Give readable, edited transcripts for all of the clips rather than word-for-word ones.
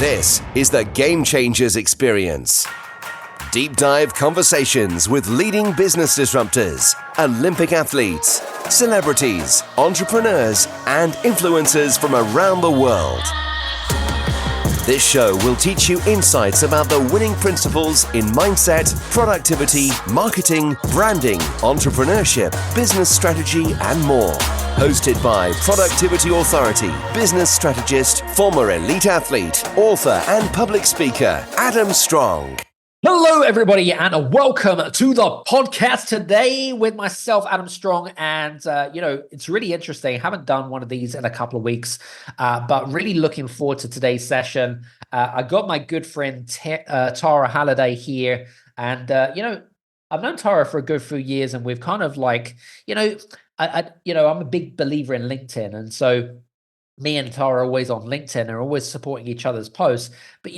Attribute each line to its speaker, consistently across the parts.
Speaker 1: This is the Game Changers Experience. Deep dive conversations with leading business disruptors, Olympic athletes, celebrities, entrepreneurs, and influencers from around the world. This show will teach you insights about the winning principles in mindset, productivity, marketing, branding, entrepreneurship, business strategy, and more. Hosted by productivity authority, business strategist, former elite athlete, author, and public speaker, Adam Strong.
Speaker 2: Hello, everybody, and welcome to the podcast today with myself, Adam Strong. And, it's really interesting. I haven't done one of these in a couple of weeks, but really looking forward to today's session. I got my good friend, Tara Halliday here. And, I've known Tara for a good few years, and we've kind of like, I'm a big believer in LinkedIn. And so me and Tara are always on LinkedIn and are always supporting each other's posts. But,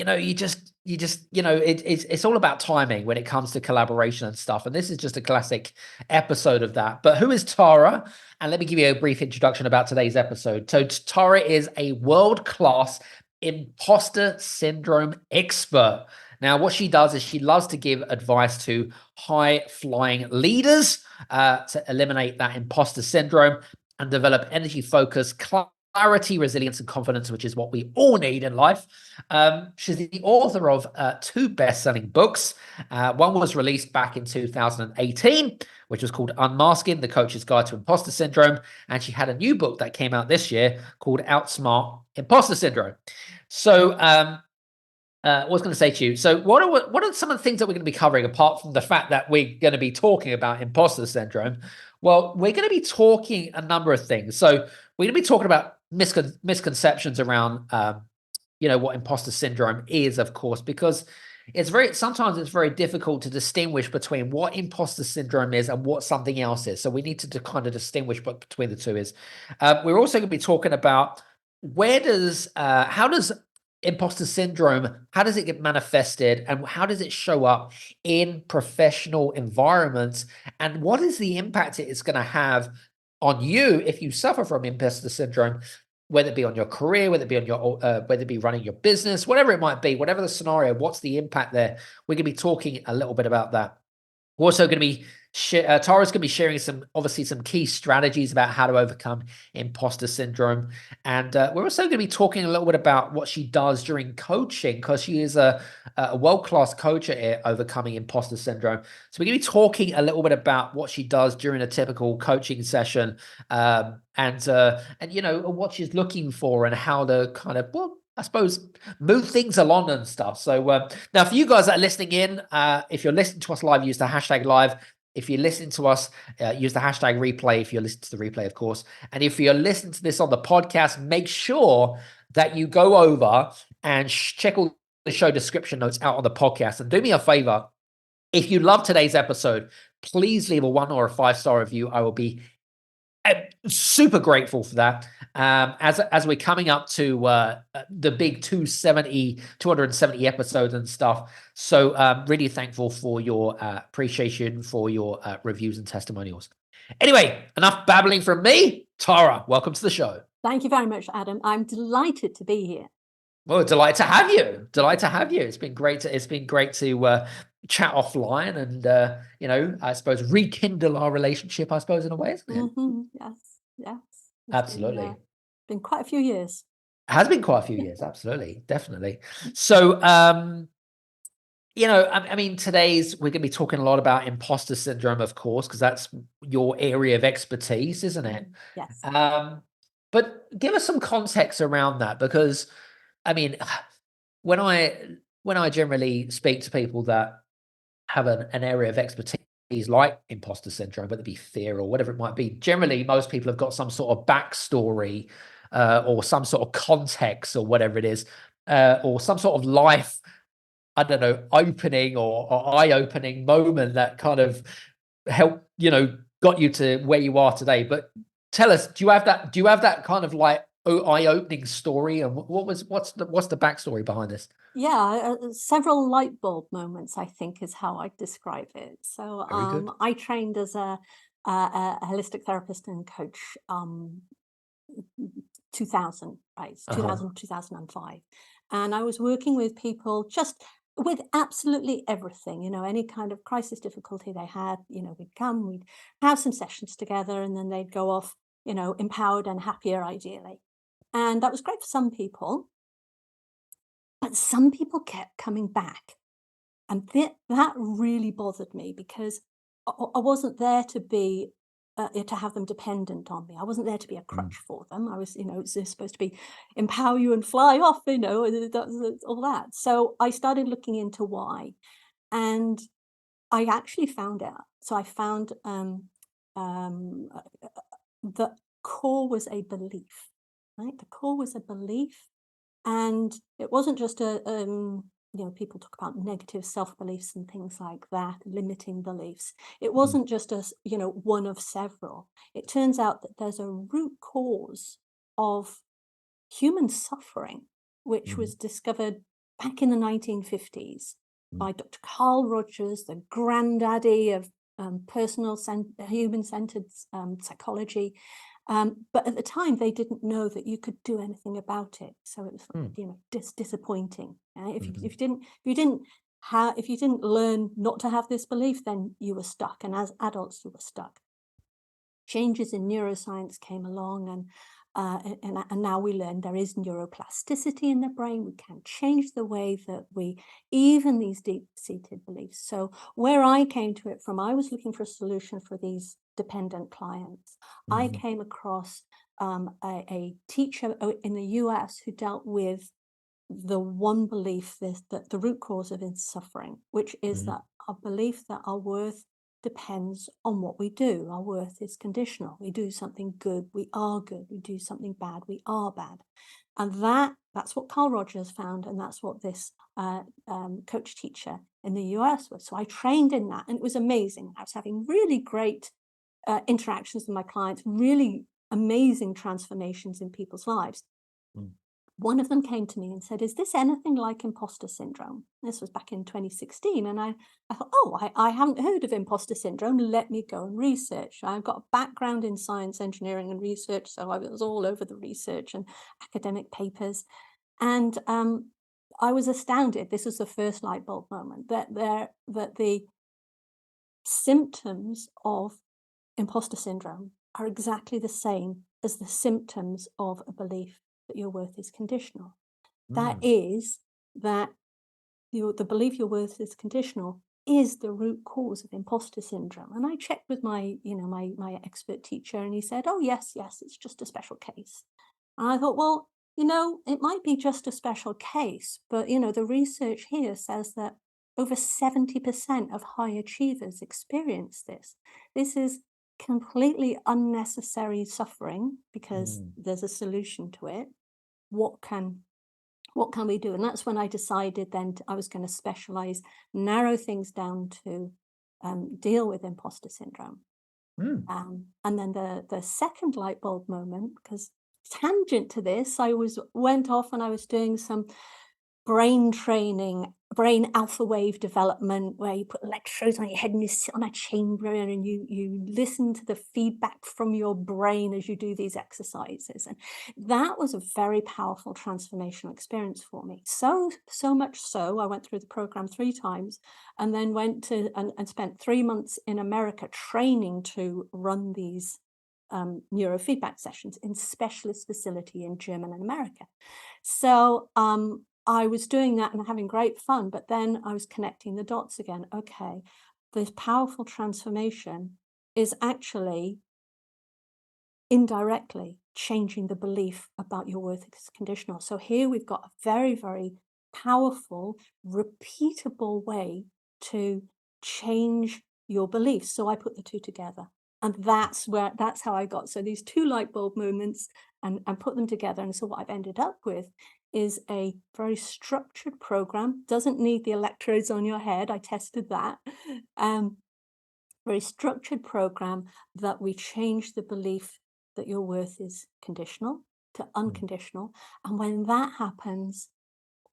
Speaker 2: it's all about timing when it comes to collaboration and stuff. And this is just a classic episode of that. But who is Tara? And let me give you a brief introduction about today's episode. So Tara is a world-class imposter syndrome expert. Now, what she does is she loves to give advice to high-flying leaders to eliminate that imposter syndrome and develop energy-focused clarity, resilience, and confidence, which is what we all need in life. She's the author of two best-selling books. One was released back in 2018, which was called Unmasking: The Coach's Guide to Imposter Syndrome. And she had a new book that came out this year called Outsmart Imposter Syndrome. So what was going to say to you? So what are some of the things that we're going to be covering, apart from the fact that we're going to be talking about imposter syndrome? Well, we're going to be talking a number of things. So we're going to be talking about misconceptions around, what imposter syndrome is, of course, because sometimes it's very difficult to distinguish between what imposter syndrome is and what something else is. So we need to kind of distinguish what between the two is. We're also going to be talking about how does imposter syndrome, how does it get manifested, and how does it show up in professional environments, and what is the impact it is going to have on you if you suffer from imposter syndrome, whether it be on your career, whether it be on whether it be running your business, whatever it might be, whatever the scenario, what's the impact there? We're going to be talking a little bit about that. We're also going to be Tara's going to be sharing some key strategies about how to overcome imposter syndrome. And we're also going to be talking a little bit about what she does during coaching, because she is a world-class coach at overcoming imposter syndrome. So we're going to be talking a little bit about what she does during a typical coaching session, and what she's looking for and how to kind of, I suppose, move things along and stuff. So now for you guys that are listening in, if you're listening to us live, use the hashtag live. If you listen to us, use the hashtag replay if you're listening to the replay, of course. And if you're listening to this on the podcast, make sure that you go over and check all the show description notes out on the podcast. And do me a favor, if you love today's episode, please leave a 1 or a 5-star review. I will be super grateful for that. As we're coming up to the big 270 episodes and stuff. So really thankful for your appreciation for your reviews and testimonials. Anyway, enough babbling from me. Tara, welcome to the show.
Speaker 3: Thank you very much, Adam. I'm delighted to be here.
Speaker 2: Well, delighted to have you. It's been great to chat offline and I suppose rekindle our relationship, I suppose, in a way, isn't it?
Speaker 3: Mm-hmm. Yes.
Speaker 2: Absolutely.
Speaker 3: Been quite a few years.
Speaker 2: It has been quite a few years, absolutely, definitely. So I mean, we're going to be talking a lot about imposter syndrome, of course, because that's your area of expertise, isn't it?
Speaker 3: Yes.
Speaker 2: But give us some context around that, because I mean, when I generally speak to people that have an area of expertise like imposter syndrome, whether it be fear or whatever it might be, generally most people have got some sort of backstory or some sort of context or whatever it is, or some sort of life, I don't know, opening or eye-opening moment that kind of helped, got you to where you are today. But tell us, do you have that kind of like eye-opening story, and what's the backstory behind this?
Speaker 3: Yeah, several light bulb moments, I think, is how I describe it. So I trained as a holistic therapist and coach 2000, right? 2000, 2005. And I was working with people just with absolutely everything, any kind of crisis difficulty they had, we'd come, we'd have some sessions together, and then they'd go off, empowered and happier, ideally. And that was great for some people, but some people kept coming back. And that really bothered me, because I wasn't there to be to have them dependent on me. I wasn't there to be a crutch for them. I was, it's supposed to be empower you and fly off, all that. So I started looking into why, and I actually found out. So I found the core was a belief, right? The core was a belief, and it wasn't just people talk about negative self-beliefs and things like that, limiting beliefs. It wasn't just one of several. It turns out that there's a root cause of human suffering, which was discovered back in the 1950s by Dr. Carl Rogers, the granddaddy of human-centered psychology. But at the time, they didn't know that you could do anything about it. So it was, disappointing. If you didn't learn not to have this belief, then you were stuck. And as adults, you were stuck. Changes in neuroscience came along, and now we learn there is neuroplasticity in the brain. We can change the way that even these deep-seated beliefs. So where I came to it from, I was looking for a solution for these dependent clients. I came across a teacher in the US who dealt with the one belief, that the root cause of his suffering, which is that our belief that our worth depends on what we do. Our worth is conditional. We do something good, we are good. We do something bad, we are bad. And that's what Carl Rogers found, and that's what this coach teacher in the US was. So I trained in that, and it was amazing. I was having really great interactions with my clients, really amazing transformations in people's lives. One of them came to me and said, "Is this anything like imposter syndrome?" This was back in 2016. And I thought, I haven't heard of imposter syndrome. Let me go and research. I've got a background in science, engineering, and research. So I was all over the research and academic papers. And I was astounded. This was the first light bulb moment, that the symptoms of imposter syndrome are exactly the same as the symptoms of a belief that your worth is conditional. That is, that the belief your worth is conditional is the root cause of imposter syndrome. And I checked with my expert teacher, and he said, "Oh, yes, it's just a special case." And I thought, well, it might be just a special case, but the research here says that over 70% of high achievers experience this. This is completely unnecessary suffering, because there's a solution to it. What can we do? And that's when I decided then I was going to specialize, narrow things down to deal with imposter syndrome. And then the second light bulb moment, because tangent to this, I went off and I was doing some brain training, brain alpha wave development, where you put electrodes on your head and you sit on a chamber and you listen to the feedback from your brain as you do these exercises. And that was a very powerful transformational experience for me. So much so, I went through the program 3 times, and then went to and spent 3 months in America training to run these neurofeedback sessions in specialist facility in Germany and America. So I was doing that and having great fun, but then I was connecting the dots again. Okay, this powerful transformation is actually indirectly changing the belief about your worth is conditional. So here we've got a very, very powerful, repeatable way to change your beliefs. So I put the two together. And that's how I got. So these 2 light bulb moments, and put them together. And so what I've ended up with is a very structured program. Doesn't need the electrodes on your head. I tested that. Very structured program that we change the belief that your worth is conditional to unconditional. And when that happens,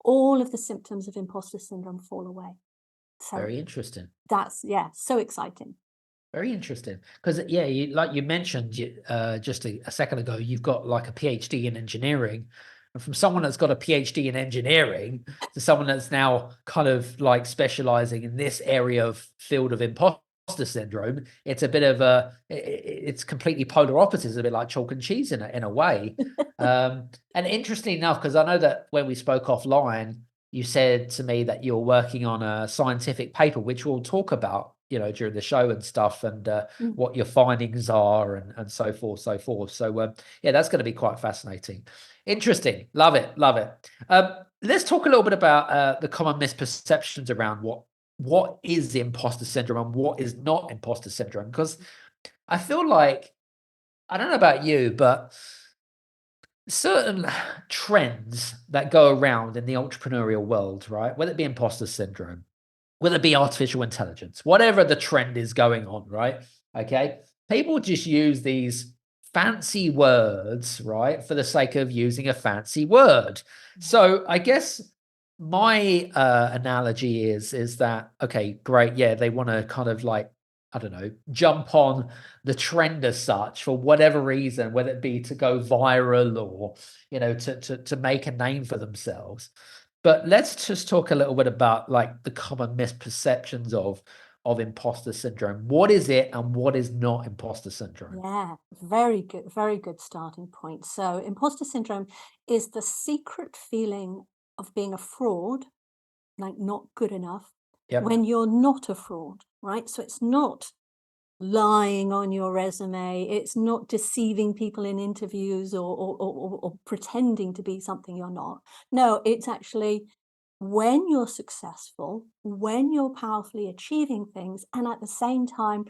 Speaker 3: all of the symptoms of imposter syndrome fall away. So
Speaker 2: very interesting.
Speaker 3: That's, so exciting.
Speaker 2: Very interesting, because like you mentioned just a second ago, you've got like a PhD in engineering, And from someone that's got a PhD in engineering to someone that's now kind of like specializing in this area of field of imposter syndrome, it's a bit of it's completely polar opposites, a bit like chalk and cheese in a way. And interestingly enough, because I know that when we spoke offline, you said to me that you're working on a scientific paper, which we'll talk about, during the show and stuff, and what your findings are, and so forth, so forth. So yeah, that's going to be quite fascinating. Interesting. Love it. Love it. Let's talk a little bit about the common misperceptions around what is the imposter syndrome and what is not imposter syndrome. Because I feel like, I don't know about you, but certain trends that go around in the entrepreneurial world, right? Whether it be imposter syndrome, whether it be artificial intelligence, whatever the trend is going on, right? Okay. People just use these fancy words, right? For the sake of using a fancy word. So I guess my analogy is that, okay, great. Yeah. They want to kind of like, I don't know, jump on the trend as such for whatever reason, whether it be to go viral or, to make a name for themselves. But let's just talk a little bit about like the common misperceptions of imposter syndrome. What is it and what is not imposter syndrome?
Speaker 3: Yeah, very good starting point. So imposter syndrome is the secret feeling of being a fraud, like not good enough,
Speaker 2: Yep.
Speaker 3: when you're not a fraud, right? So it's not lying on your resume, it's not deceiving people in interviews or pretending to be something you're not. No, it's actually when you're successful, when you're powerfully achieving things, and at the same time,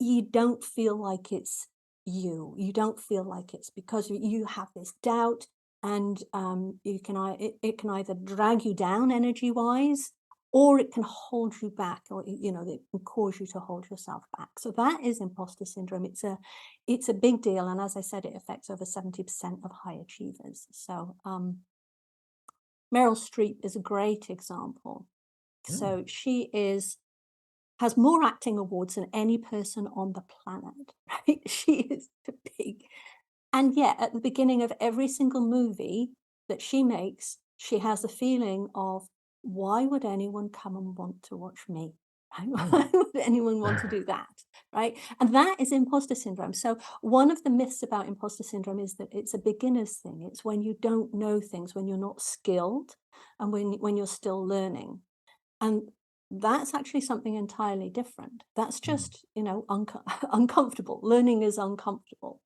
Speaker 3: you don't feel like it's you. You don't feel like it's because you have this doubt, and it can either drag you down energy wise, or it can hold you back, or it can cause you to hold yourself back. So that is imposter syndrome. It's a big deal, and as I said, it affects over 70% of high achievers. So Meryl Streep is a great example. So she has more acting awards than any person on the planet, right? She is big. And yet, at the beginning of every single movie that she makes, she has a feeling of, why would anyone come and want to watch me? Why would anyone want to do that? Right? And that is imposter syndrome. So one of the myths about imposter syndrome is that it's a beginner's thing. It's when you don't know things, when you're not skilled, and when you're still learning. And that's actually something entirely different. That's just, uncomfortable. Learning is uncomfortable.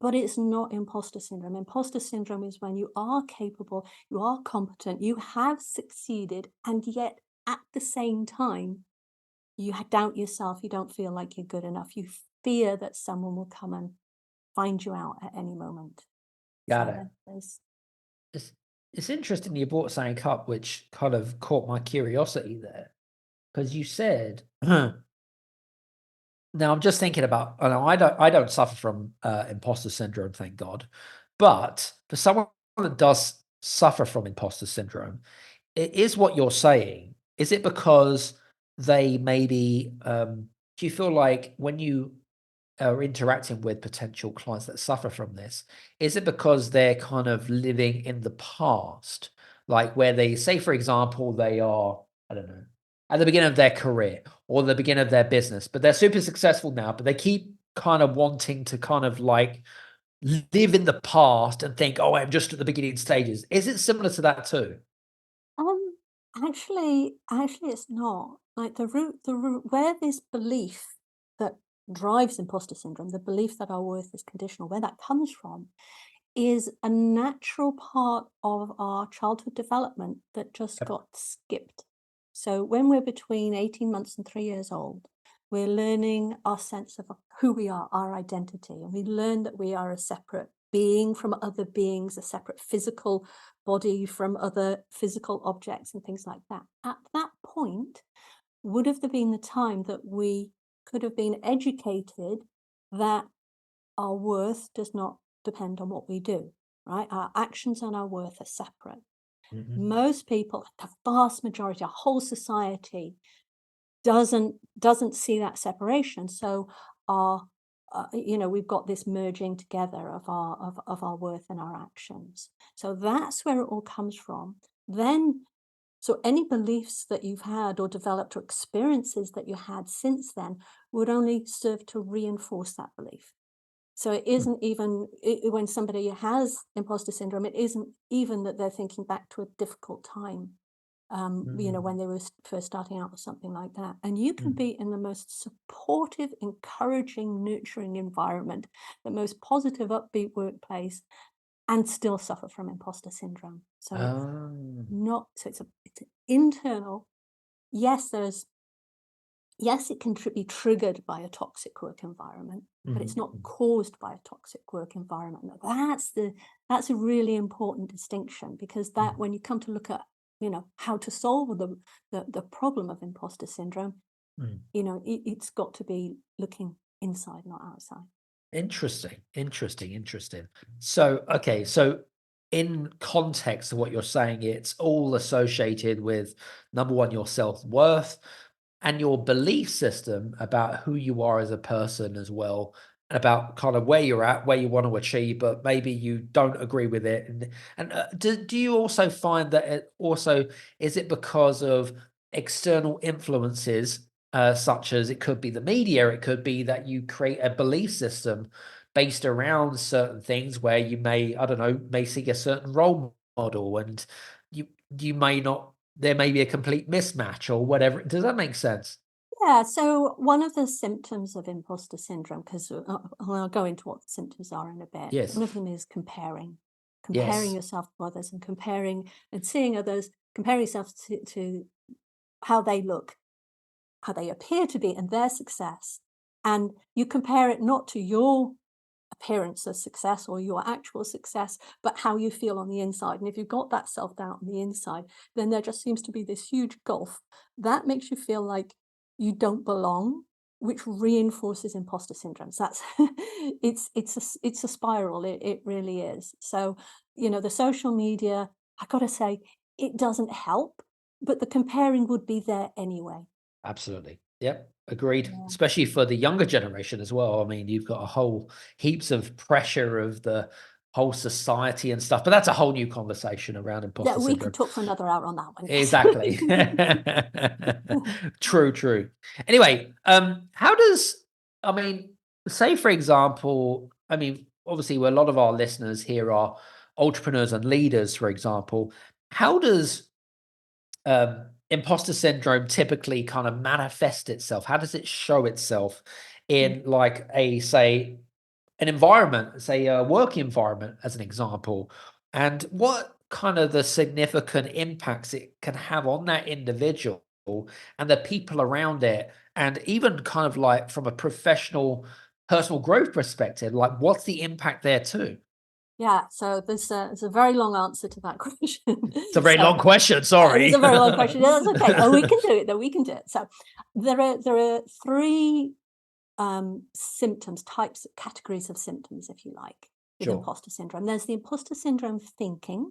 Speaker 3: But it's not imposter syndrome. Imposter syndrome is when you are capable, you are competent, you have succeeded, and yet at the same time, you doubt yourself, you don't feel like you're good enough, you fear that someone will come and find you out at any moment.
Speaker 2: Got
Speaker 3: So
Speaker 2: it.
Speaker 3: there's
Speaker 2: It's interesting you brought something up which kind of caught my curiosity there, because you said, now I'm just thinking about, I don't suffer from imposter syndrome, thank God, but for someone that does suffer from imposter syndrome, it is what you're saying. Is it because they maybe, do you feel like when you are interacting with potential clients that suffer from this, is it because they're kind of living in the past? Like where they say, for example, they are, I don't know, at the beginning of their career or the beginning of their business, but they're super successful now, but they keep kind of wanting to kind of like live in the past and think, oh, I'm just at the beginning stages. Is it similar to that too?
Speaker 3: Um, actually, it's not. Like the root where this belief that drives imposter syndrome, the belief that our worth is conditional, where that comes from, is a natural part of our childhood development that just
Speaker 2: Yep.
Speaker 3: got skipped. So when we're between 18 months and 3 years old, we're learning our sense of who we are, our identity, and we learn that we are a separate being from other beings, a separate physical body from other physical objects and things like that. At that point, would have been the time that we could have been educated that our worth does not depend on what we do, right? Our actions and our worth are separate.
Speaker 2: Mhm.
Speaker 3: Most people, the vast majority, our whole society doesn't see that separation. So our we've got this merging together of our worth and our actions. So that's where it all comes from. Then, so any beliefs that you've had or developed or experiences that you had since then would only serve to reinforce that belief. So it isn't even when somebody has imposter syndrome, it isn't even that they're thinking back to a difficult time, when they were first starting out or something like that. And you can be in the most supportive, encouraging, nurturing environment, the most positive, upbeat workplace, and still suffer from imposter syndrome. So it's an internal. Yes, it can be triggered by a toxic work environment, but it's not caused by a toxic work environment. That's a really important distinction, because that when you come to look at how to solve the problem of imposter syndrome, it's got to be looking inside, not outside.
Speaker 2: Interesting. So, okay, so in context of what you're saying, it's all associated with, number one, your self-worth and your belief system about who you are as a person as well, and about kind of where you're at, where you want to achieve, but maybe you don't agree with it. And do you also find that is it because of external influences, such as it could be the media, it could be that you create a belief system based around certain things where you may, I don't know, may see a certain role model, and you may not, there may be a complete mismatch or whatever. Does that make sense?
Speaker 3: Yeah, so one of the symptoms of imposter syndrome, because I'll go into what the symptoms are in a bit.
Speaker 2: Yes.
Speaker 3: One of them is comparing
Speaker 2: Yes.
Speaker 3: yourself to others, and comparing and seeing others, comparing yourself to how they look, how they appear to be, and their success. And you compare it not to your appearance of success or your actual success, but how you feel on the inside. And if you've got that self-doubt on the inside, then there just seems to be this huge gulf that makes you feel like you don't belong, which reinforces imposter syndrome. So that's it's a spiral. It really is. So the social media, I gotta say, it doesn't help, but the comparing would be there anyway.
Speaker 2: Absolutely. Yep. Agreed.
Speaker 3: Yeah.
Speaker 2: Especially for the younger generation as well. I mean, you've got a whole heaps of pressure of the whole society and stuff, but that's a whole new conversation around
Speaker 3: Yeah,
Speaker 2: imposter
Speaker 3: we could
Speaker 2: syndrome.
Speaker 3: talk for another hour on that one. Yes.
Speaker 2: Exactly. True. Anyway, how does, I mean, say for example, I mean, obviously, a lot of our listeners here are entrepreneurs and leaders, for example. How does imposter syndrome typically kind of manifest itself? How does it show itself in, like, say, an environment, say a work environment, as an example, and what kind of the significant impacts it can have on that individual and the people around it, and even kind of like from a professional, personal growth perspective, like what's the impact there too?
Speaker 3: Yeah, so there's a very long answer to that question.
Speaker 2: It's a very
Speaker 3: So
Speaker 2: long question.
Speaker 3: it's
Speaker 2: Sorry.
Speaker 3: a very long question. Yeah, that's okay. Oh, we can do it. Though we can do it. So there are three symptoms, types, categories of symptoms, if you like, with
Speaker 2: Sure.
Speaker 3: imposter syndrome. There's the imposter syndrome thinking,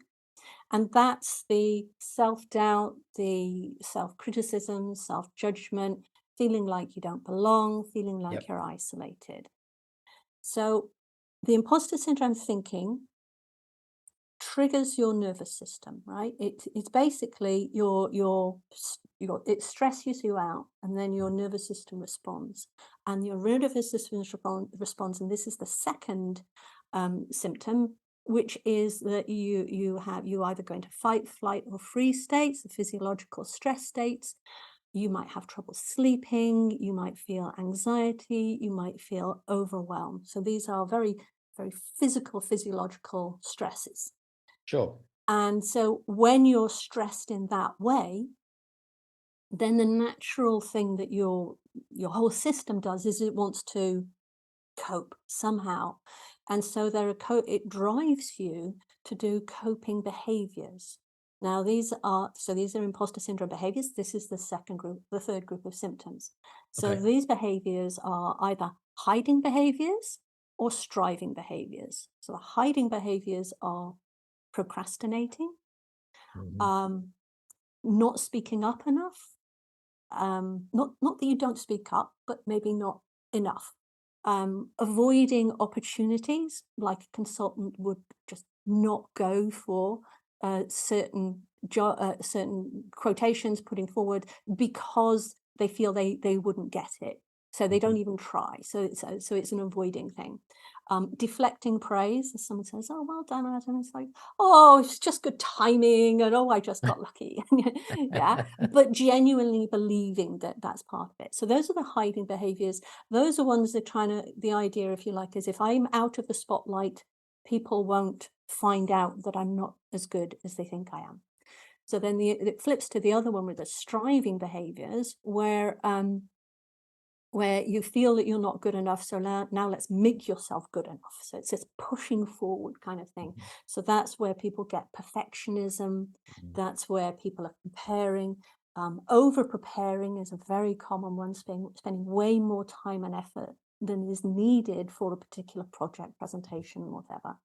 Speaker 3: and that's the self-doubt, the self-criticism, self-judgment, feeling like you don't belong, feeling like
Speaker 2: Yep.
Speaker 3: you're isolated. So the imposter syndrome thinking triggers your nervous system, right? It's basically it stresses you out, and then your nervous system responds, and your nervous system responds, and this is the second symptom, which is that you either go into fight, flight, or freeze states, the physiological stress states. You might have trouble sleeping, you might feel anxiety, you might feel overwhelmed. So these are very, very physiological stresses.
Speaker 2: Sure.
Speaker 3: And so when you're stressed in that way, then the natural thing that your whole system does is it wants to cope somehow. And so it drives you to do coping behaviors. Now these are imposter syndrome behaviors. This is the third group of symptoms. So
Speaker 2: Okay.
Speaker 3: these behaviors are either hiding behaviors or striving behaviors. So the hiding behaviors are procrastinating,
Speaker 2: Mhm.
Speaker 3: um, not speaking up enough. Not that you don't speak up, but maybe not enough. avoiding opportunities, like a consultant would just not go for certain quotations putting forward because they feel they wouldn't get it. So they don't even try. So it's an avoiding thing. Deflecting praise, as someone says, "Oh, well done, Adam." It's like, "Oh, it's just good timing," and "Oh, I just got lucky." Yeah, but genuinely believing that that's part of it. So those are the hiding behaviors. Those are ones that the idea, if you like, is if I'm out of the spotlight, people won't find out that I'm not as good as they think I am. So then it flips to the other one with the striving behaviors, where you feel that you're not good enough. So now let's make yourself good enough. So it's this pushing forward kind of thing. So that's where people get perfectionism. That's where people are comparing. Over preparing is a very common one, spending way more time and effort than is needed for a particular project, presentation, whatever.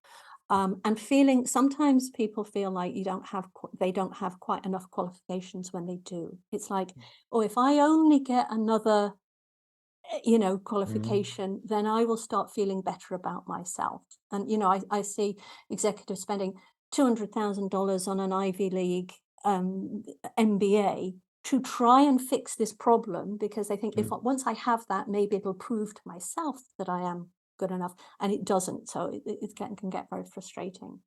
Speaker 3: And feeling, sometimes people feel like they don't have quite enough qualifications when they do. It's like, oh, if I only get another qualification, then I will start feeling better about myself. And, I see executives spending $200,000 on an Ivy League MBA to try and fix this problem, because they think once I have that, maybe it'll prove to myself that I am good enough, and it doesn't. So it can get very frustrating.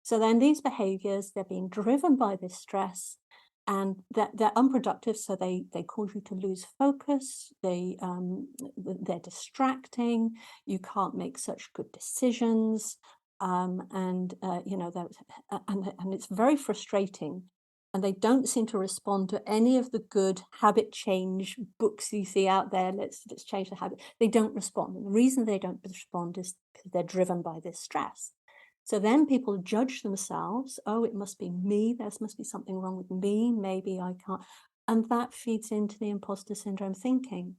Speaker 3: So then these behaviors, they're being driven by this stress, and that they're unproductive. So they cause you to lose focus. They're distracting. You can't make such good decisions, and it's very frustrating. And they don't seem to respond to any of the good habit change books you see out there. Let's change the habit. They don't respond. And the reason they don't respond is because they're driven by this stress. So then people judge themselves. Oh, it must be me. There must be something wrong with me. Maybe I can't. And that feeds into the imposter syndrome thinking.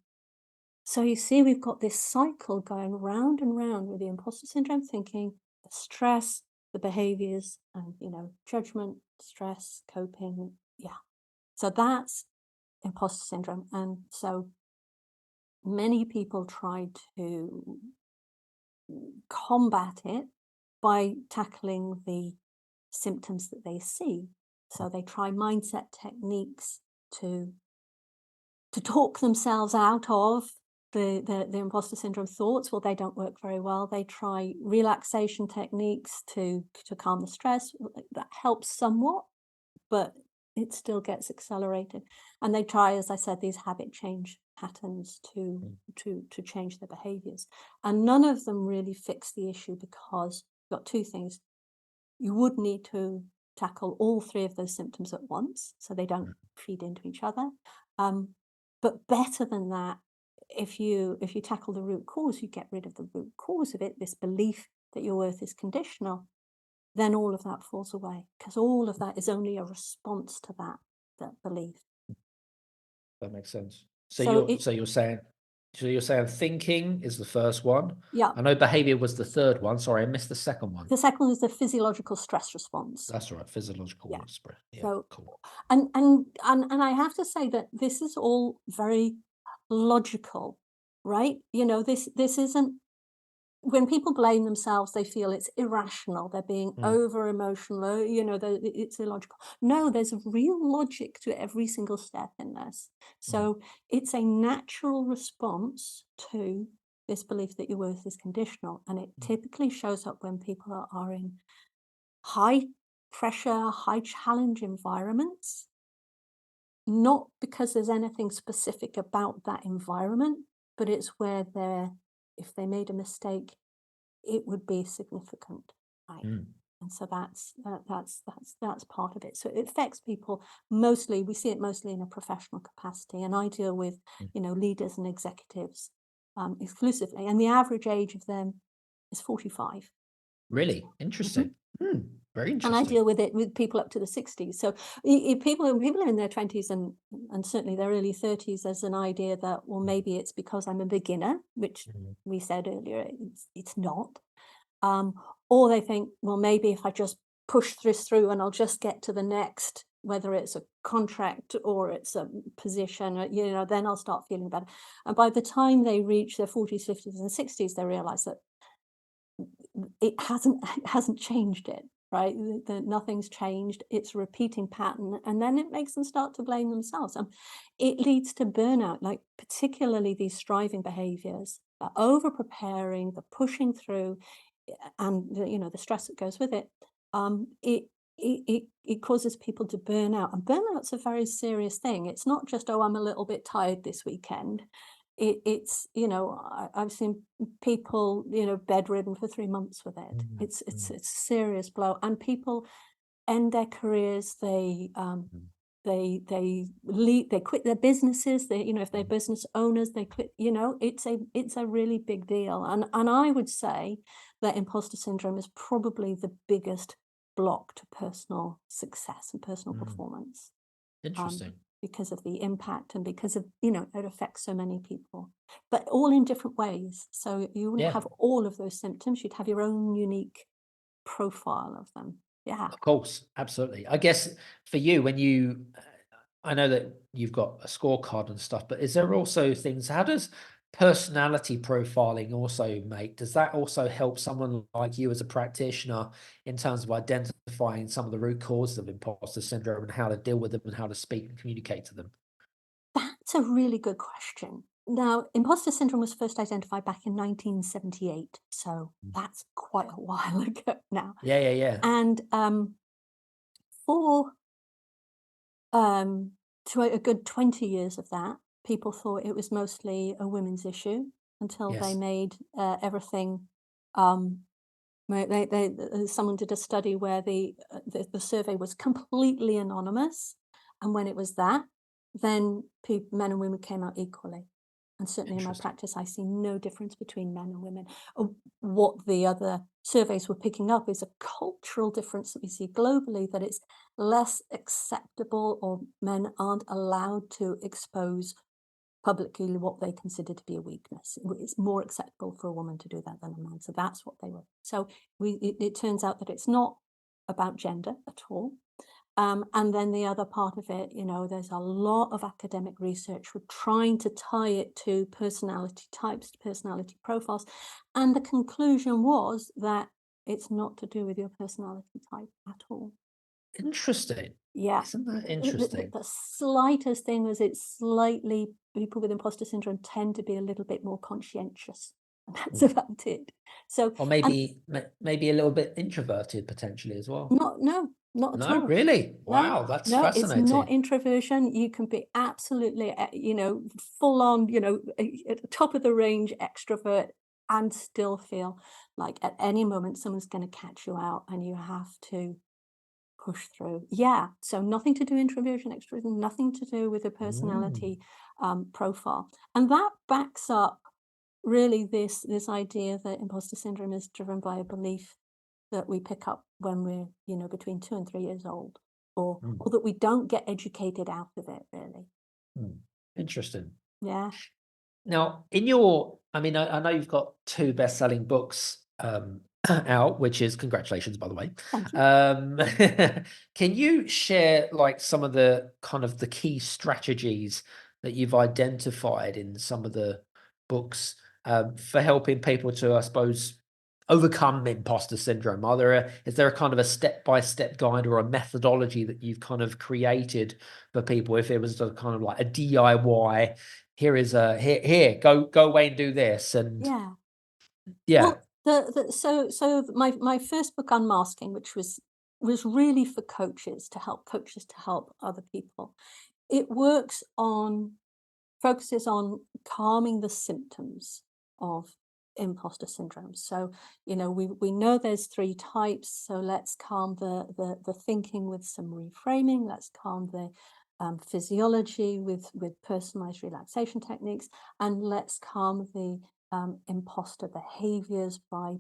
Speaker 3: So you see, we've got this cycle going round and round with the imposter syndrome thinking, the stress, the behaviors, and, judgment, stress, coping. Yeah. So that's imposter syndrome. And so many people try to combat it by tackling the symptoms that they see. So they try mindset techniques to talk themselves out of the imposter syndrome thoughts. Well, they don't work very well. They try relaxation techniques to calm the stress. That helps somewhat, but it still gets accelerated. And they try, as I said, these habit change patterns to change their behaviors. And none of them really fix the issue, because you've got two things. You would need to tackle all three of those symptoms at once, so they don't feed into each other. But better than that, if you tackle the root cause, you get rid of the root cause of it, this belief that your worth is conditional, then all of that falls away, because all of that is only a response to that belief.
Speaker 2: That makes sense.
Speaker 3: So
Speaker 2: you're saying thinking is the first one.
Speaker 3: Yeah.
Speaker 2: I know behavior was the third one. Sorry, I missed the second one.
Speaker 3: The second one is the physiological stress response.
Speaker 2: That's right, physiological stress. Yeah,
Speaker 3: So
Speaker 2: cool.
Speaker 3: And I have to say that this is all very logical, right? This isn't, when people blame themselves, they feel it's irrational. They're being over emotional, it's illogical. No, there's a real logic to every single step in this. So it's a natural response to this belief that your worth is conditional. And it typically shows up when people are in high pressure, high challenge environments, not because there's anything specific about that environment, but it's where if they made a mistake, it would be significant, right? And so that's part of it. So it affects people mostly. We see it mostly in a professional capacity, and I deal with leaders and executives exclusively, and the average age of them is 45.
Speaker 2: Really interesting. Very interesting.
Speaker 3: And I deal with it with people up to the 60s. So people are in their 20s and certainly their early 30s, there's an idea that, well, maybe it's because I'm a beginner, which we said earlier, it's not. Or they think, well, maybe if I just push this through and I'll just get to the next whether it's a contract or it's a position, then I'll start feeling better. And by the time they reach their 40s, 50s, and 60s, they realize that it hasn't changed it, right? Nothing's changed. It's a repeating pattern, and then it makes them start to blame themselves. It leads to burnout, like particularly these striving behaviors, over preparing, the pushing through, and the stress that goes with it. It causes people to burn out, and burnout's a very serious thing. It's not just, oh, I'm a little bit tired this weekend. I've seen people, bedridden for 3 months with it.
Speaker 2: Mm,
Speaker 3: It's
Speaker 2: mm,
Speaker 3: a serious blow, and people end their careers.
Speaker 2: mm,
Speaker 3: They quit their businesses. If they're
Speaker 2: mm.
Speaker 3: business owners, they quit. It's a really big deal, and I would say that imposter syndrome is probably the biggest block to personal success and personal
Speaker 2: Mm.
Speaker 3: performance, um,
Speaker 2: Interesting.
Speaker 3: because of the impact and because of, it affects so many people, but all in different ways. So you wouldn't
Speaker 2: Yeah.
Speaker 3: have all of those symptoms. You'd have your own unique profile of them. Yeah.
Speaker 2: Of course, absolutely. I guess for you, when you, I know that you've got a scorecard and stuff, but is there also things, how does personality profiling also does that also help someone like you as a practitioner in terms of identifying some of the root causes of imposter syndrome and how to deal with them and how to speak and communicate to them?
Speaker 3: That's a really good question. Now, imposter syndrome was first identified back in 1978, so
Speaker 2: Mm.
Speaker 3: that's quite a while ago now.
Speaker 2: Yeah, yeah, yeah.
Speaker 3: And for to a good 20 years of that, people thought it was mostly a women's issue until they
Speaker 2: Yes.
Speaker 3: made everything. Um, Someone did a study where the survey was completely anonymous, and when it was that, then men and women came out equally. And certainly in my
Speaker 2: Interesting.
Speaker 3: practice, I see no difference between men and women. What the other surveys were picking up is a cultural difference that we see globally, that it's less acceptable, or men aren't allowed to expose publicly what they consider to be a weakness. It's more acceptable for a woman to do that than a man. So that's what they were. So it turns out that it's not about gender at all. And then the other part of it, there's a lot of academic research. We're trying to tie it to personality types, to personality profiles. And the conclusion was that it's not to do with your personality type at all.
Speaker 2: Interesting.
Speaker 3: Yeah.
Speaker 2: Isn't that
Speaker 3: The
Speaker 2: interesting?
Speaker 3: the slightest thing was, it's slightly, people with imposter syndrome tend to be a little bit more conscientious. And that's
Speaker 2: Mm.
Speaker 3: about it. So,
Speaker 2: Or
Speaker 3: and
Speaker 2: maybe a little bit introverted potentially as well.
Speaker 3: not at
Speaker 2: No,
Speaker 3: all.
Speaker 2: really?
Speaker 3: No,
Speaker 2: Wow, that's
Speaker 3: no, it's not
Speaker 2: fascinating.
Speaker 3: introversion. You can be absolutely, full on, at the top of the range extrovert, and still feel like at any moment someone's going to catch you out and you have to push through. Yeah. So nothing to do introversion, extroversion, nothing to do with a
Speaker 2: Mm,
Speaker 3: personality profile. And that backs up really this idea that imposter syndrome is driven by a belief that we pick up when we're, between 2 and 3 years old, or
Speaker 2: mm,
Speaker 3: that we don't get educated out of it, really.
Speaker 2: mm. Interesting.
Speaker 3: Yeah.
Speaker 2: Now, in your, I mean, I know you've got two best-selling books out, which is congratulations, by the way.
Speaker 3: Thank you.
Speaker 2: Can you share like some of the kind of the key strategies that you've identified in some of the books for helping people to, I suppose, overcome imposter syndrome? Is there a kind of a step-by-step guide or a methodology that you've kind of created for people? If it was a kind of like a DIY, here is a here, go away and do this, and
Speaker 3: Yeah.
Speaker 2: yeah.
Speaker 3: Well, my first book, Unmasking, which was really for coaches, to help other people. It focuses on calming the symptoms of imposter syndrome. So, we know there's three types. So let's calm the thinking with some reframing. Let's calm the physiology with personalized relaxation techniques, and let's calm the imposter behaviors by,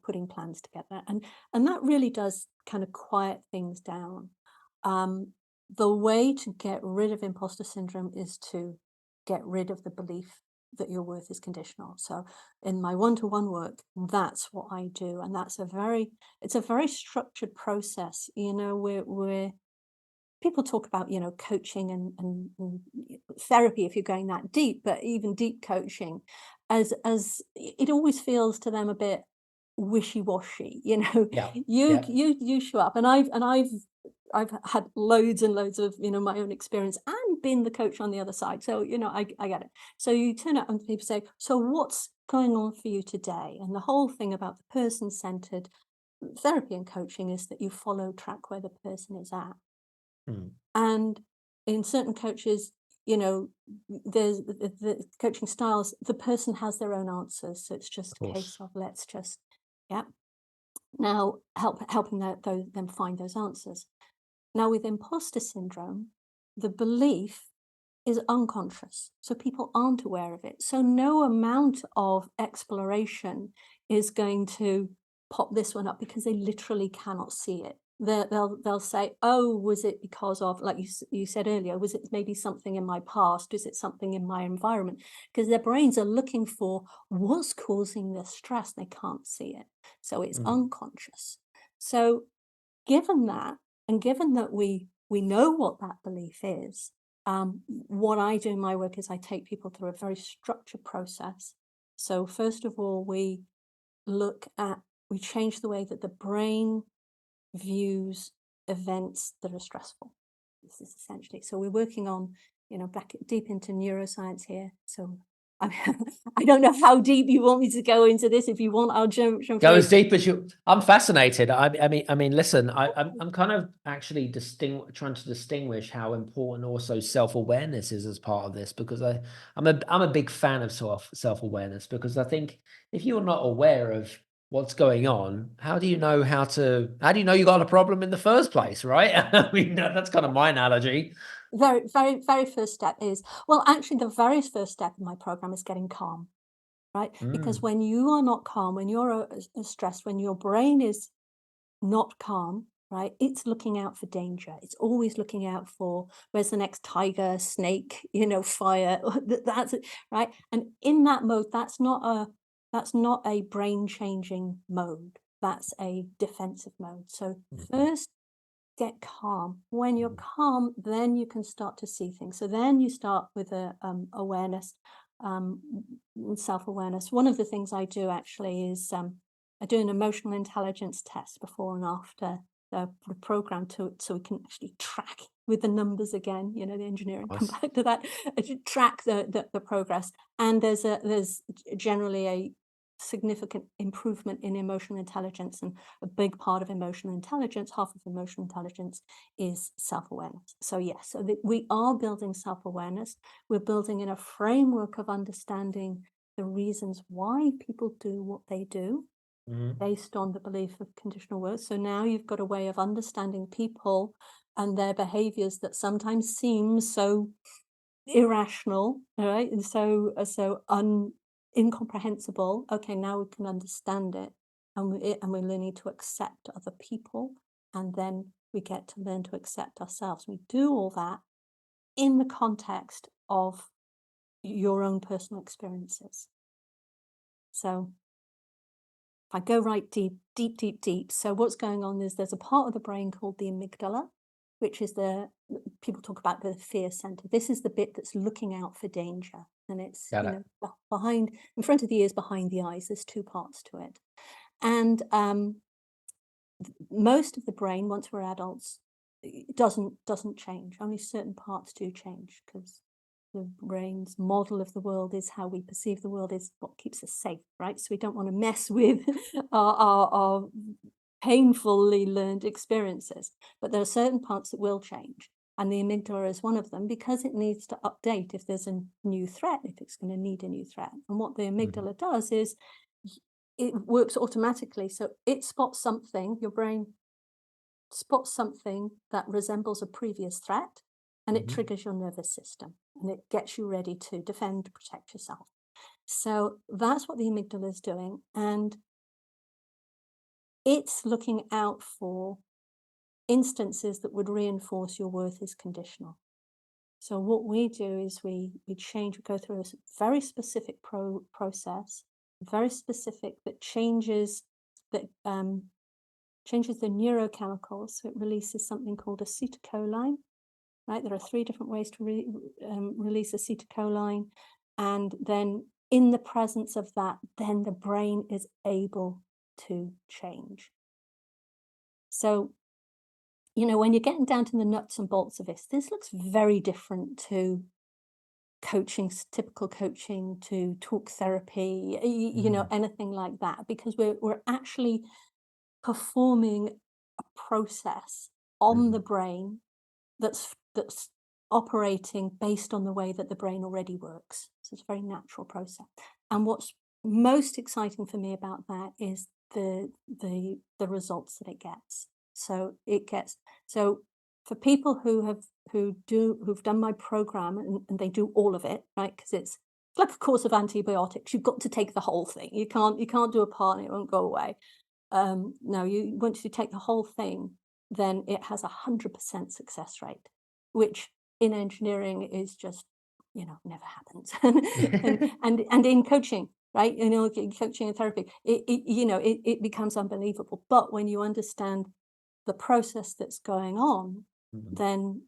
Speaker 3: putting plans together. And that really does kind of quiet things down. Um, the way to get rid of imposter syndrome is to get rid of the belief that your worth is conditional. So in my one-to-one work, that's what I do. And it's a very structured process. Where people talk about, coaching and therapy if you're going that deep, but even deep coaching, as it always feels to them a bit wishy-washy.
Speaker 2: Yeah.
Speaker 3: You
Speaker 2: Yeah.
Speaker 3: you show up, and I've had loads and loads of my own experience and been the coach on the other side. So I get it. So you turn up and people say, so what's going on for you today? And the whole thing about the person-centered therapy and coaching is that you follow track where the person is at.
Speaker 2: Mm,
Speaker 3: And in certain coaches, there's the coaching styles, the person has their own answers. So it's
Speaker 2: of
Speaker 3: just a case
Speaker 2: course.
Speaker 3: of let's just, yeah. Now helping them find those answers. Now with imposter syndrome, the belief is unconscious. So people aren't aware of it. So no amount of exploration is going to pop this one up because they literally cannot see it. They'll say, oh, was it because of, like you said earlier, was it maybe something in my past? Is it something in my environment? Because their brains are looking for what's causing this stress. They can't see it. So it's
Speaker 2: Mm,
Speaker 3: unconscious. So given that, and given that we know what that belief is, what I do in my work is I take people through a very structured process. So first of all, we change the way that the brain views events that are stressful. This is essentially, so we're working on, back deep into neuroscience here. So I, I don't know how deep you want me to go into this. If you want, I'll jump
Speaker 2: Go
Speaker 3: in.
Speaker 2: as deep as you. I'm fascinated. I mean, listen. I'm kind of actually trying to distinguish how important also self-awareness is as part of this, because I'm a big fan of self-awareness, because I think if you're not aware of what's going on, how do you know you got a problem in the first place, right? I mean, that's kind of my analogy.
Speaker 3: Very, very, very first step is, well, actually, the very first step in my program is getting calm, right? Because
Speaker 2: Mm,
Speaker 3: when you are not calm, when you're stressed, when your brain is not calm, right, it's looking out for danger. It's always looking out for where's the next tiger, snake, fire. That's it, right? And in that mode, that's not a brain changing mode. That's a defensive mode. So
Speaker 2: mhm,
Speaker 3: first, get calm. When you're
Speaker 2: mhm.
Speaker 3: calm, then you can start to see things. So then you start with a awareness, um, self-awareness. One of the things I do actually is I do an emotional intelligence test before and after the program so we can actually track with the numbers again. The engineering come
Speaker 2: Nice.
Speaker 3: back to that. To track the progress. And there's generally a significant improvement in emotional intelligence, and a big part of emotional intelligence, half of emotional intelligence, is self-awareness. So yes, so we are building self-awareness. We're building in a framework of understanding the reasons why people do what they do
Speaker 2: Mhm.
Speaker 3: based on the belief of conditional worth. So now you've got a way of understanding people and their behaviors that sometimes seem so irrational, right? And so incomprehensible. Okay, now we can understand it, and we're learning to accept other people, and then we get to learn to accept ourselves. We do all that in the context of your own personal experiences. So if I go right deep, deep, deep, deep. So what's going on is there's a part of the brain called the amygdala, which is people talk about the fear center. This is the bit that's looking out for danger. And it's,
Speaker 2: Got it.
Speaker 3: behind, in front of the ears, behind the eyes. There's two parts to it. And most of the brain, once we're adults, doesn't change. Only certain parts do change, because the brain's model of the world is how we perceive the world, is what keeps us safe, right? So we don't want to mess with our painfully learned experiences. But there are certain parts that will change. And the amygdala is one of them, because it needs to update if there's a new threat, if it's going to need a new threat. And what the
Speaker 2: Mhm,
Speaker 3: amygdala does is it works automatically. So it spots something, your brain spots something that resembles a previous threat, and it
Speaker 2: mhm.
Speaker 3: triggers your nervous system, and it gets you ready to defend, protect yourself. So that's what the amygdala is doing. And it's looking out for instances that would reinforce your worth is conditional. So what we do is we go through a very specific process, very specific, that changes the neurochemicals. So it releases something called acetylcholine, right? There are 3 different ways to release acetylcholine. And then in the presence of that, then the brain is able to change. So, when you're getting down to the nuts and bolts of this looks very different to coaching, typical coaching, to talk therapy, anything like that, because we're actually performing a process on the brain that's operating based on the way that the brain already works. So it's a very natural process. And what's most exciting for me about that is the results that it gets. So for people who've done my program and they do all of it, right? Because it's like a course of antibiotics. You've got to take the whole thing. You can't do a part and it won't go away. No, once you take the whole thing, then it has 100% success rate, which in engineering is just, never happens. and in coaching, right? Coaching and therapy, it becomes unbelievable. But when you understand the process that's going on, then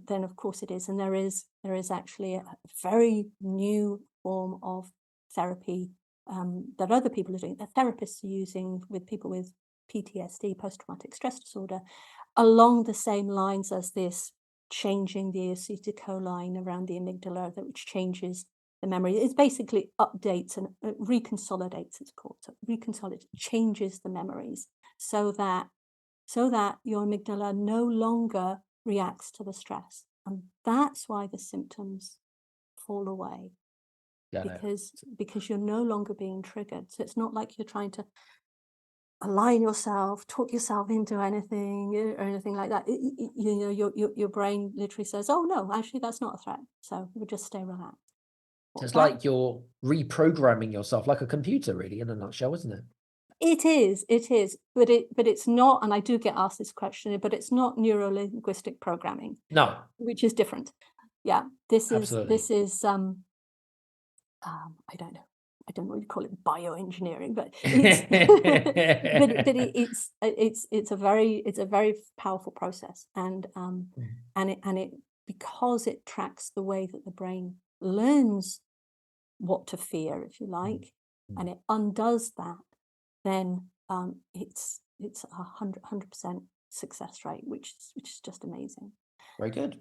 Speaker 3: of course it is. And there is actually a very new form of therapy that other people are doing, that therapists are using with people with PTSD, post-traumatic stress disorder, along the same lines as this, changing the acetylcholine around the amygdala, which changes the memory. It basically updates and reconsolidates, it's called. So reconsolidates, changes the memories so that your amygdala no longer reacts to the stress. And that's why the symptoms fall away. Because you're no longer being triggered. So it's not like you're trying to align yourself, talk yourself into anything or anything like that. Your brain literally says, "Oh no, actually that's not a threat. So we'll just stay relaxed."
Speaker 2: So it's like you're reprogramming yourself, like a computer, really, in a nutshell, isn't it?
Speaker 3: It is, but it's not. And I do get asked this question, but it's not neuro-linguistic programming.
Speaker 2: No,
Speaker 3: which is different. Yeah, this
Speaker 2: absolutely.
Speaker 3: is I don't know what you call it, bioengineering, but it's it's a very powerful process, and it because it tracks the way that the brain learns what to fear, if you like, and it undoes that, then it's 100% success rate, which is just amazing.
Speaker 2: Very good.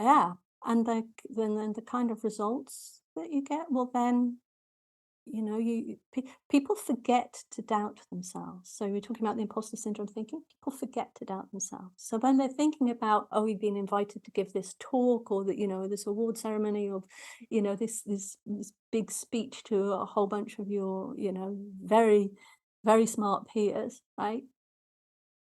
Speaker 3: Yeah, and then the kind of results that you get, well, then people forget to doubt themselves. So we're talking about the imposter syndrome thinking. People forget to doubt themselves. So when they're thinking about, oh, we've been invited to give this talk, or that this award ceremony, or this big speech to a whole bunch of your very, very smart peers, right?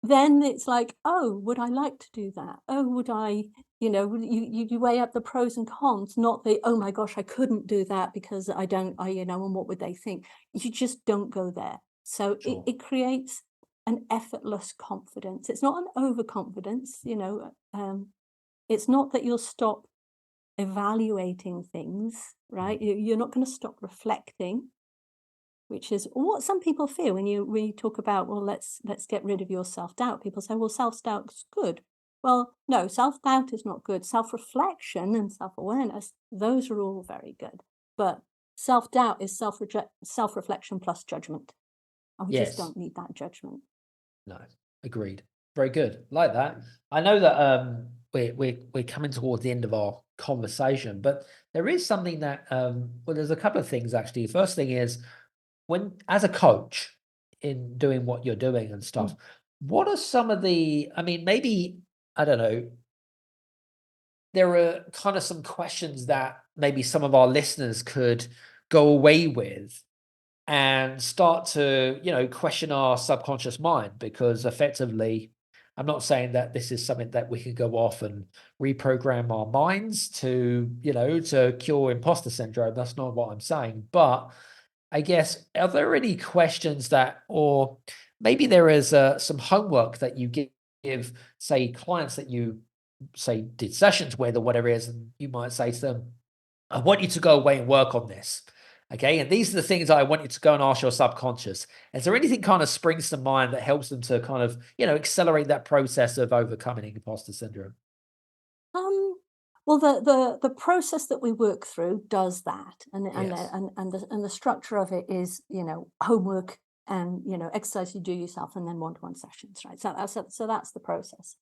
Speaker 3: Then it's like, oh, would I like to do that? Oh, would I, you weigh up the pros and cons, not the, oh my gosh, I couldn't do that because and what would they think? You just don't go there. So
Speaker 2: Sure.
Speaker 3: it creates an effortless confidence. It's not an overconfidence, it's not that you'll stop evaluating things, right? You're not going to stop reflecting, which is what some people feel when you talk about, well, let's get rid of your self-doubt. People say, well, self-doubt's good. Well, no, self-doubt is not good. Self-reflection and self-awareness, those are all very good. But self-doubt is self-reflection plus judgment. And we just don't need that judgment.
Speaker 2: No, agreed. Very good. Like that. I know that we're coming towards the end of our conversation, but there is something that there's a couple of things actually. First thing is, when as a coach in doing what you're doing and stuff, what are some of the, maybe, I don't know, there are kind of some questions that maybe some of our listeners could go away with and start to, question our subconscious mind, because effectively, I'm not saying that this is something that we could go off and reprogram our minds to, to cure imposter syndrome. That's not what I'm saying. But I guess, are there any questions that, or maybe there is some homework that you give, say, clients that you say did sessions with or whatever it is, and you might say to them, I want you to go away and work on this. Okay. And these are the things I want you to go and ask your subconscious. Is there anything kind of springs to mind that helps them to kind of, accelerate that process of overcoming imposter syndrome?
Speaker 3: Well, the process that we work through does that,
Speaker 2: Yes.
Speaker 3: and the structure of it is, homework and, exercise you do yourself, and then one-to-one sessions, right? So that's the process.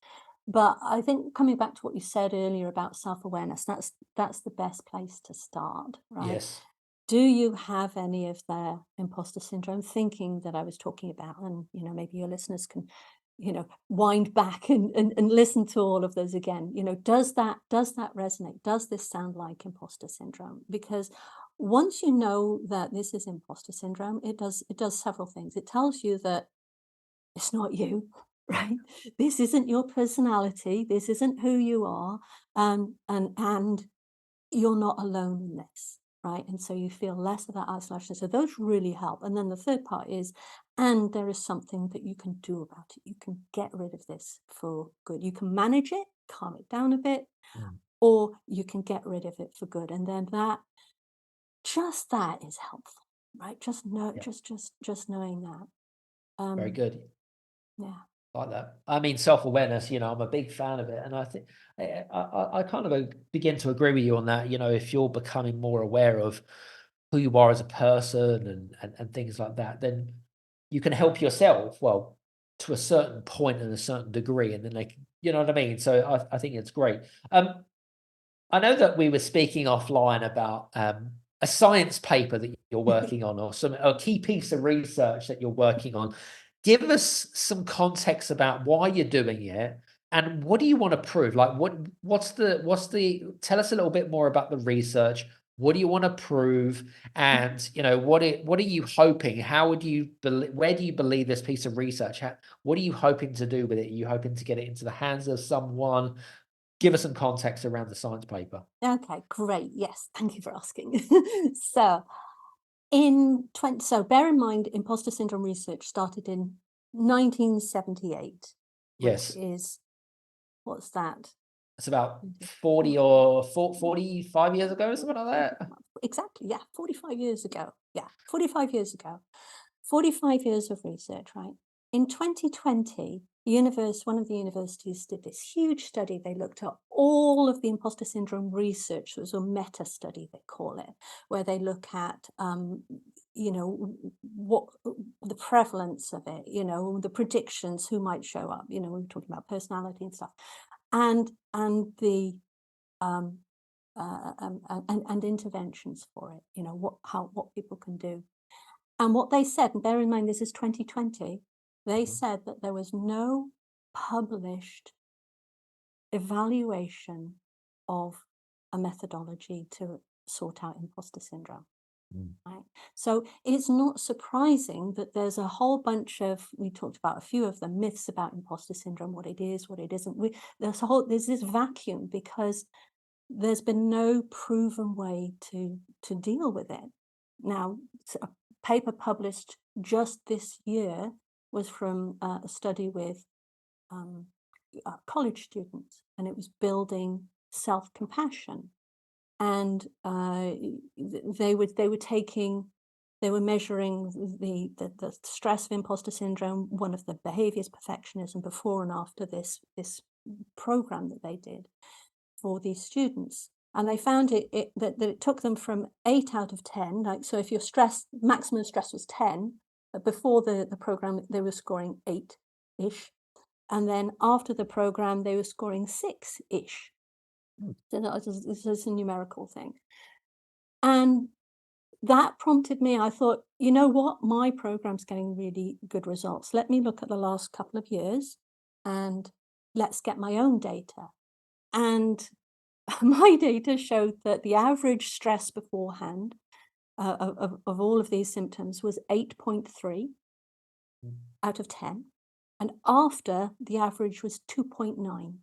Speaker 3: But I think coming back to what you said earlier about self-awareness, that's the best place to start, right?
Speaker 2: Yes.
Speaker 3: Do you have any of the imposter syndrome thinking that I was talking about? And, maybe your listeners can, wind back and listen to all of those again. Does that resonate? Does this sound like imposter syndrome? Because once you know that this is imposter syndrome, it does several things. It tells you that it's not you, right? This isn't your personality. This isn't who you are. And you're not alone in this, right? And so you feel less of that isolation. So those really help. And then the third part is, and there is something that you can do about it. You can get rid of this for good. You can manage it, calm it down a bit,
Speaker 2: Mm.
Speaker 3: or you can get rid of it for good. And then that is helpful, right?
Speaker 2: Yeah.
Speaker 3: Just knowing that.
Speaker 2: Very
Speaker 3: Um,
Speaker 2: good.
Speaker 3: yeah.
Speaker 2: Like that. I mean, self-awareness, I'm a big fan of it. And I think I kind of begin to agree with you on that. If you're becoming more aware of who you are as a person and things like that, then you can help yourself, well, to a certain point and a certain degree. And then you know what I mean? So I think it's great. I know that we were speaking offline about a science paper that you're working on, or a key piece of research that you're working on. Give us some context about why you're doing it, and what do you want to prove? Like, what's the? Tell us a little bit more about the research. What do you want to prove? And what are you hoping? How would you where do you believe this piece of research? What are you hoping to do with it? Are you hoping to get it into the hands of someone? Give us some context around the science paper.
Speaker 3: Okay, great. Yes, thank you for asking. So, so bear in mind, imposter syndrome research started in 1978, which
Speaker 2: Yes,
Speaker 3: is, what's that?
Speaker 2: it's about
Speaker 3: 20
Speaker 2: 40 or 45 years ago, something like that.
Speaker 3: Exactly, yeah, 45 years ago. Yeah, 45 years ago. 45 years of research, right? In 2020, one of the universities did this huge study. They looked at all of the imposter syndrome research. It was a meta study, they call it, where they look at, what the prevalence of it, the predictions, who might show up. We were talking about personality and stuff, and the um, and interventions for it. What people can do. And what they said, and bear in mind this is 2020, they
Speaker 2: Mhm.
Speaker 3: said that there was no published evaluation of a methodology to sort out imposter syndrome.
Speaker 2: Mm.
Speaker 3: Right. So it's not surprising that there's a whole bunch of, we talked about a few of the myths about imposter syndrome, what it is, what it isn't. There's this vacuum because there's been no proven way to deal with it. Now, a paper published just this year was from a study with um, college students, and it was building self-compassion. And they were measuring the stress of imposter syndrome, one of the behaviors, perfectionism, before and after this program that they did for these students. And they found that it took them from 8 out of 10. Like, so if your maximum stress was 10, before the program, they were scoring 8-ish. And then after the program, they were scoring 6-ish.
Speaker 2: Mm.
Speaker 3: So this is a numerical thing. And that prompted me, I thought, you know what? My program's getting really good results. Let me look at the last couple of years and let's get my own data. And my data showed that the average stress beforehand of all of these symptoms was 8.3
Speaker 2: Mm.
Speaker 3: out of 10. And after, the average was 2.9.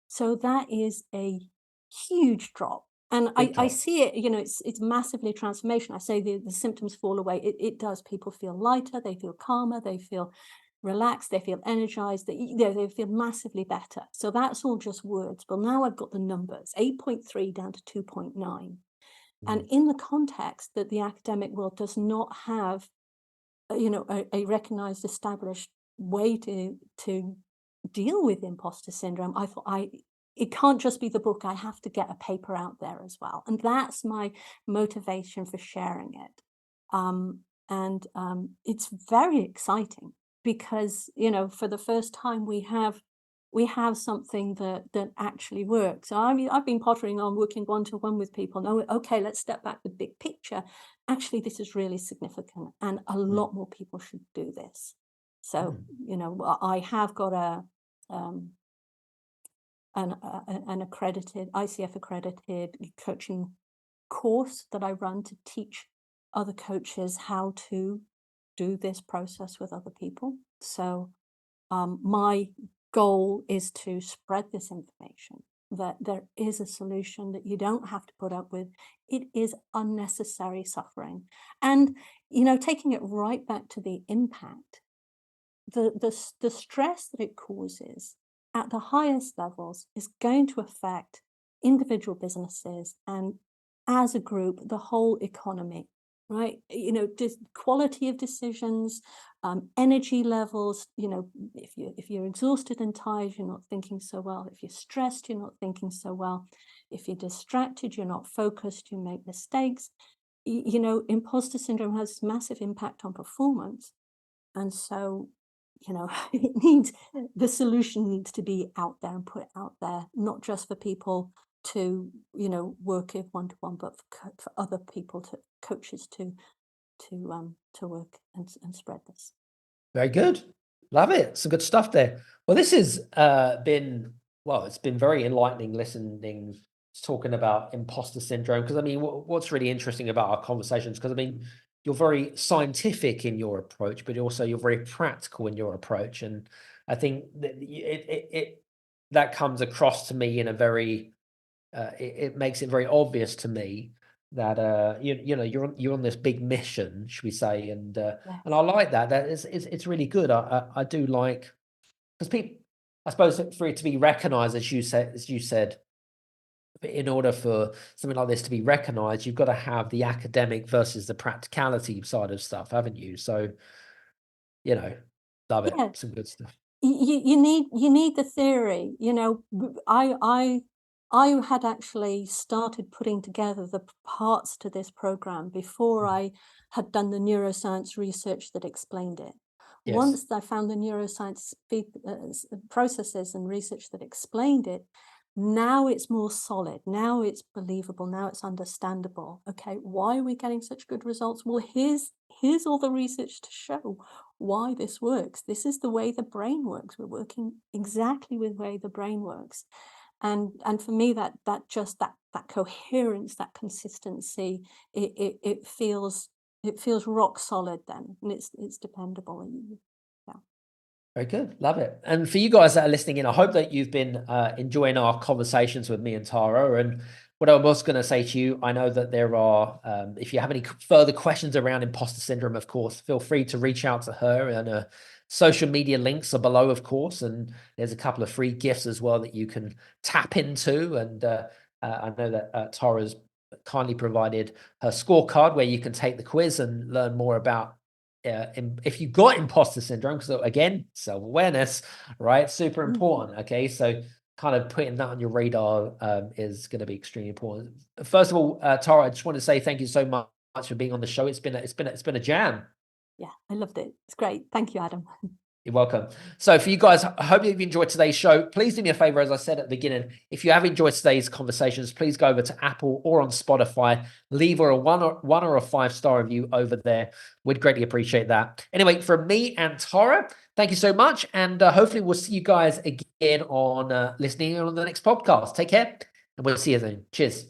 Speaker 3: So that is a huge drop. And
Speaker 2: Big
Speaker 3: I
Speaker 2: drop.
Speaker 3: see it, it's massively transformation. I say the symptoms fall away. It does. People feel lighter, they feel calmer, they feel relaxed, they feel energized, they feel massively better. So that's all just words. But now I've got the numbers, 8.3 down to 2.9. And
Speaker 2: Mm.
Speaker 3: in the context that the academic world does not have, a recognized, established way to deal with imposter syndrome, I thought it can't just be the book. I have to get a paper out there as well. And that's my motivation for sharing it. It's very exciting because, for the first time we have something that actually works. So, I mean, I've been pottering on working one-to-one with people. No, okay, let's step back the big picture. Actually, this is really significant, and a lot more people should do this. So, I have got an accredited, ICF accredited coaching course that I run to teach other coaches how to do this process with other people. So my goal is to spread this information, that there is a solution, that you don't have to put up with. It is unnecessary suffering. And, taking it right back to the impact, the stress that it causes at the highest levels is going to affect individual businesses and, as a group, the whole economy, right? Quality of decisions, energy levels. If you're exhausted and tired, you're not thinking so well. If you're stressed, you're not thinking so well. If you're distracted, you're not focused, you make mistakes. Imposter syndrome has massive impact on performance. And so, the solution needs to be out there and put out there, not just for people to, work with one-to-one, but for other people, coaches to work and spread this.
Speaker 2: Very good. Love it. Some good stuff there. Well, this has it's been very enlightening listening, talking about imposter syndrome, because I mean, what's really interesting about our conversations, because I mean, you're very scientific in your approach, but also you're very practical in your approach. And I think that that comes across to me in a very, it makes it very obvious to me that you're on this big mission, should we say? And I like that. It's really good. I do like, because people, I suppose, for it to be recognized, as you said, in order for something like this to be recognized, you've got to have the academic versus the practicality side of stuff, haven't you? So, love it.
Speaker 3: Yeah.
Speaker 2: Some good stuff.
Speaker 3: You need the theory. I had actually started putting together the parts to this program before I had done the neuroscience research that explained it.
Speaker 2: Yes.
Speaker 3: Once I found the neuroscience processes and research that explained it, now it's more solid. Now it's believable. Now it's understandable. Okay, why are we getting such good results? Well, here's all the research to show why this works. This is the way the brain works. We're working exactly with the way the brain works. And for me, that coherence, that consistency, it feels rock solid then, and it's dependable. And
Speaker 2: Very good. Love it. And for you guys that are listening in, I hope that you've been enjoying our conversations with me and Tara. And what I was going to say to you, I know that there are, if you have any further questions around imposter syndrome, of course, feel free to reach out to her. And social media links are below, of course. And there's a couple of free gifts as well that you can tap into. And I know that Tara's kindly provided her scorecard where you can take the quiz and learn more about if you got imposter syndrome, because again, self-awareness, right? Super important. Okay. So kind of putting that on your radar is going to be extremely important. First of all, Tara, I just want to say thank you so much for being on the show. It's been a jam.
Speaker 3: Yeah, I loved it. It's great. Thank you, Adam.
Speaker 2: You're welcome. So for you guys, I hope you've enjoyed today's show. Please do me a favor, as I said at the beginning, if you have enjoyed today's conversations, please go over to Apple or on Spotify, leave a one or a 5-star review over there. We'd greatly appreciate that. Anyway, from me and Tara, thank you so much. And hopefully we'll see you guys again on listening on the next podcast. Take care, and we'll see you then. Cheers.